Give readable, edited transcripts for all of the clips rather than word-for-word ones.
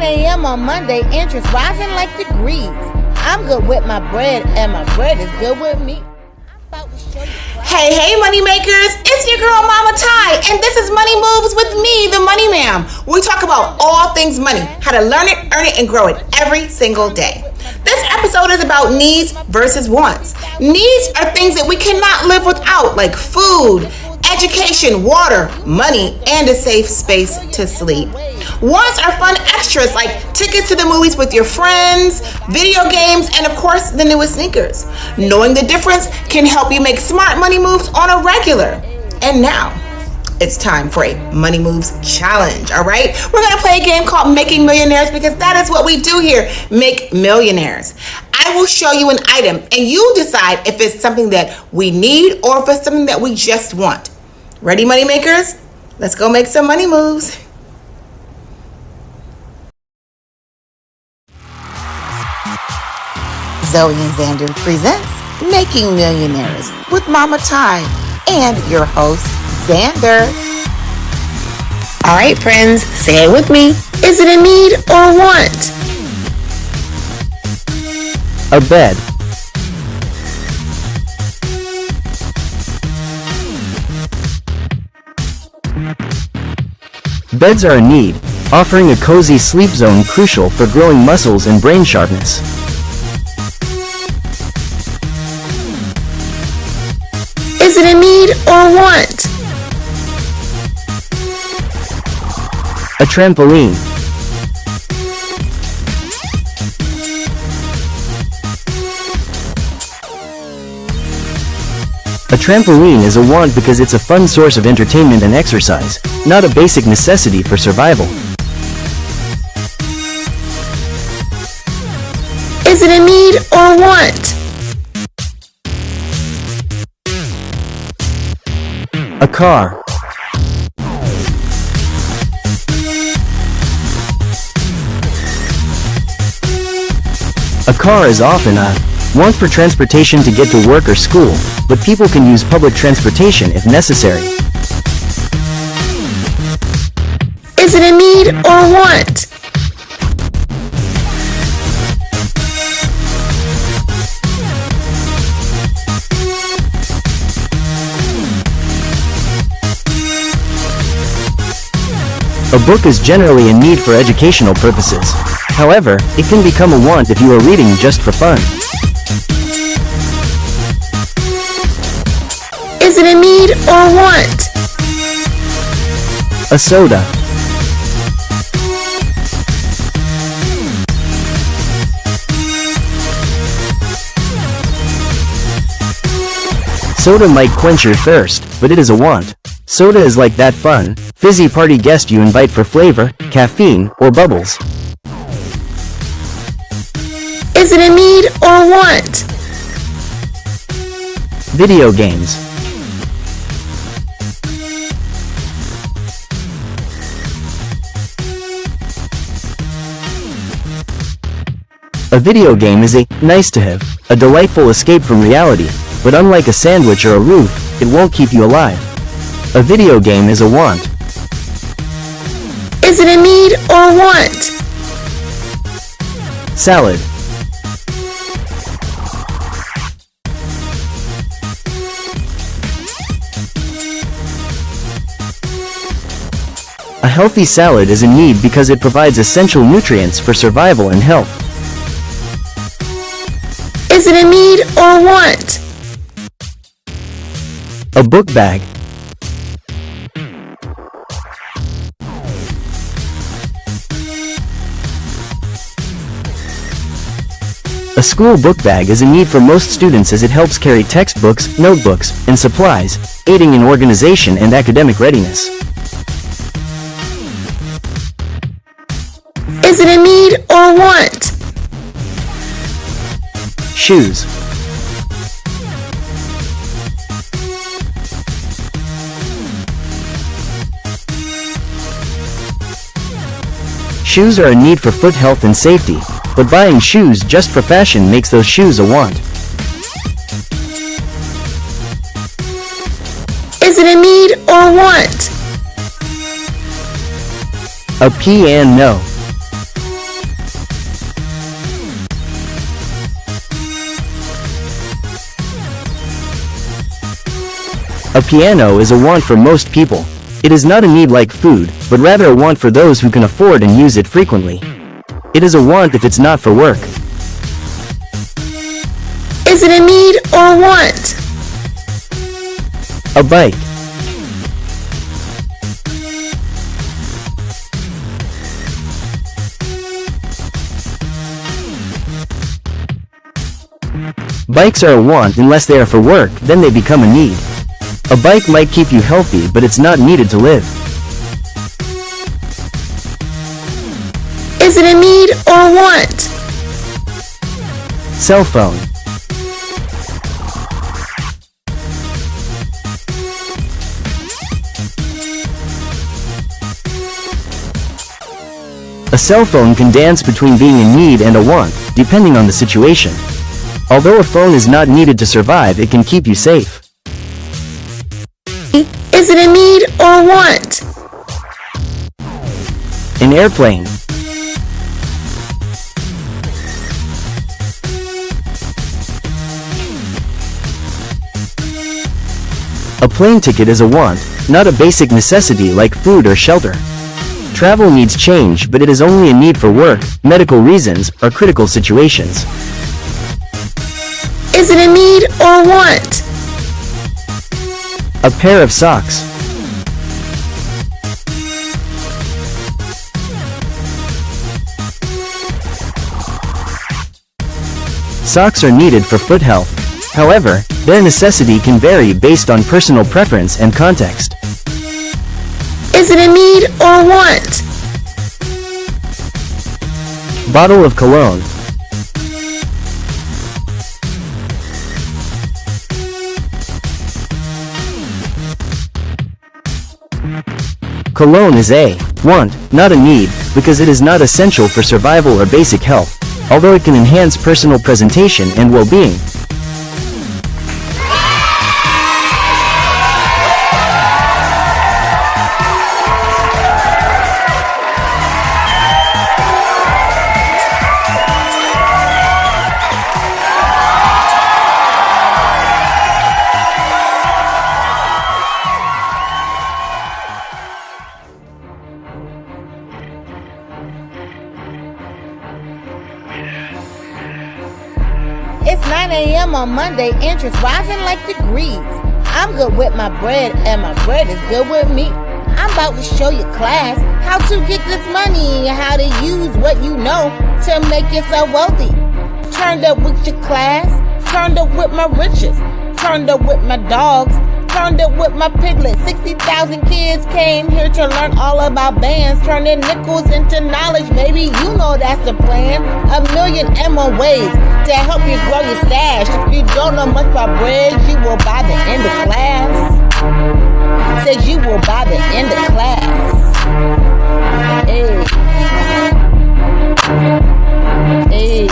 9 a.m. on Monday, interest rising like degrees. I'm good with my bread, and my bread is good with me. Hey, money makers, it's your girl Mama Ty, and this is Money Moves with me, the Money Ma'am. We talk about all things money, how to learn it, earn it, and grow it every single day. This episode is about needs versus wants. Needs are things that we cannot live without, like food, education, water, money, and a safe space to sleep. Wants are fun extras like tickets to the movies with your friends, video games, and of course, the newest sneakers. Knowing the difference can help you make smart money moves on a regular. And now, it's time for a Money Moves Challenge, all right? We're going to play a game called Making Millionaires because that is what we do here, make millionaires. I will show you an item and you decide if it's something that we need or if it's something that we just want. Ready, money makers? Let's go make some money moves. Zoe and Xander presents Making Millionaires with Mama Ty and your host, Xander. All right, friends, say it with me. Is it a need or want? A bed. Beds are a need, offering a cozy sleep zone crucial for growing muscles and brain sharpness. Is it a need or want? A trampoline. A trampoline is a want because it's a fun source of entertainment and exercise, not a basic necessity for survival. Is it a need or want? A car. A car is often a want for transportation to get to work or school, but people can use public transportation if necessary. Is it a need or want? A book is generally a need for educational purposes. However, it can become a want if you are reading just for fun. Is it a need or want? A soda. Soda might quench your thirst, but it is a want. Soda is like that fun, fizzy party guest you invite for flavor, caffeine, or bubbles. Is it a need or want? Video games. A video game is a nice to have, a delightful escape from reality, but unlike a sandwich or a roof, it won't keep you alive. A video game is a want. Is it a need or want? Salad. A healthy salad is a need because it provides essential nutrients for survival and health. Is it a need or want? A book bag. A school book bag is a need for most students as it helps carry textbooks, notebooks, and supplies, aiding in organization and academic readiness. Is it a need or want? Shoes. Shoes are a need for foot health and safety, but buying shoes just for fashion makes those shoes a want. Is it a need or want? A P and no. A piano is a want for most people. It is not a need like food, but rather a want for those who can afford and use it frequently. It is a want if it's not for work. Is it a need or a want? A bike. Bikes are a want unless they are for work, then they become a need. A bike might keep you healthy, but it's not needed to live. Is it a need or a want? Cell phone. A cell phone can dance between being a need and a want, depending on the situation. Although a phone is not needed to survive, it can keep you safe. Is it a need or a want? An airplane. A plane ticket is a want, not a basic necessity like food or shelter. Travel needs change, but it is only a need for work, medical reasons, or critical situations. Is it a need or a want? A pair of socks. Socks are needed for foot health. However, their necessity can vary based on personal preference and context. Is it a need or a want? Bottle of cologne. Cologne is a want, not a need, because it is not essential for survival or basic health, although it can enhance personal presentation and well-being. It's 9 a.m. on Monday, interest rising like degrees. I'm good with my bread, and my bread is good with me. I'm about to show you class how to get this money and how to use what you know to make yourself wealthy. Turned up with your class, turned up with my riches, turned up with my dogs, turned up with my piglets. 60,000 kids came here to learn all about bands, turning nickels into knowledge. Maybe you know that's the plan. 1,000,000 ways to help you grow your stash. If you don't know much about bread, you will by the end of class. Said you will by the end of class. Hey. Hey.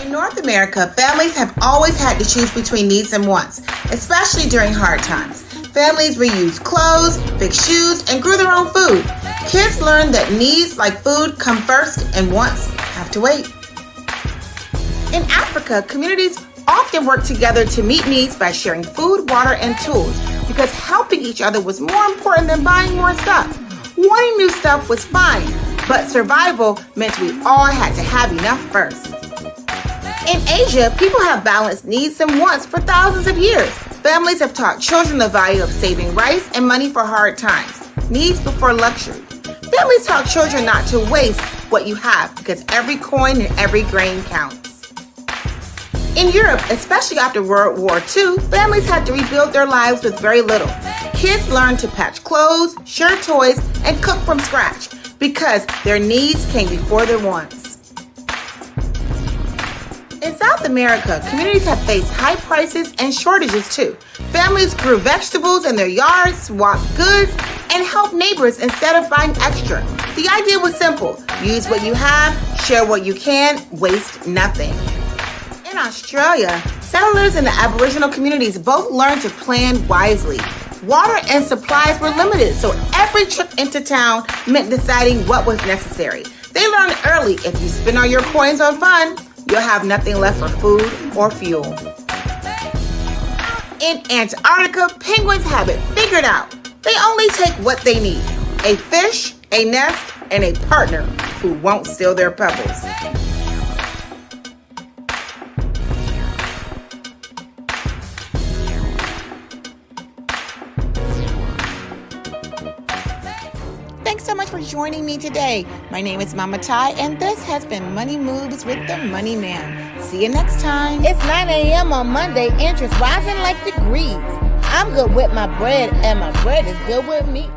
In North America, families have always had to choose between needs and wants, especially during hard times. Families reused clothes, fixed shoes, and grew their own food. Kids learned that needs like food come first and wants have to wait. In Africa, communities often worked together to meet needs by sharing food, water, and tools because helping each other was more important than buying more stuff. Wanting new stuff was fine, but survival meant we all had to have enough first. In Asia, people have balanced needs and wants for thousands of years. Families have taught children the value of saving rice and money for hard times, needs before luxury. Families taught children not to waste what you have because every coin and every grain counts. In Europe, especially after World War II, families had to rebuild their lives with very little. Kids learned to patch clothes, share toys, and cook from scratch because their needs came before their wants. In South America, communities have faced high prices and shortages too. Families grew vegetables in their yards, swapped goods, and helped neighbors instead of buying extra. The idea was simple. Use what you have, share what you can, waste nothing. In Australia, settlers in the Aboriginal communities both learned to plan wisely. Water and supplies were limited, so every trip into town meant deciding what was necessary. They learned early, if you spend all your coins on fun, you'll have nothing left for food or fuel. In Antarctica, penguins have it figured out. They only take what they need: a fish, a nest, and a partner who won't steal their pebbles. Thanks so much for joining me today. My name is Mama Ty, and this has been Money Moves with the Money Man. See you next time. It's 9 a.m. on Monday, interest rising like degrees. I'm good with my bread, and my bread is good with me.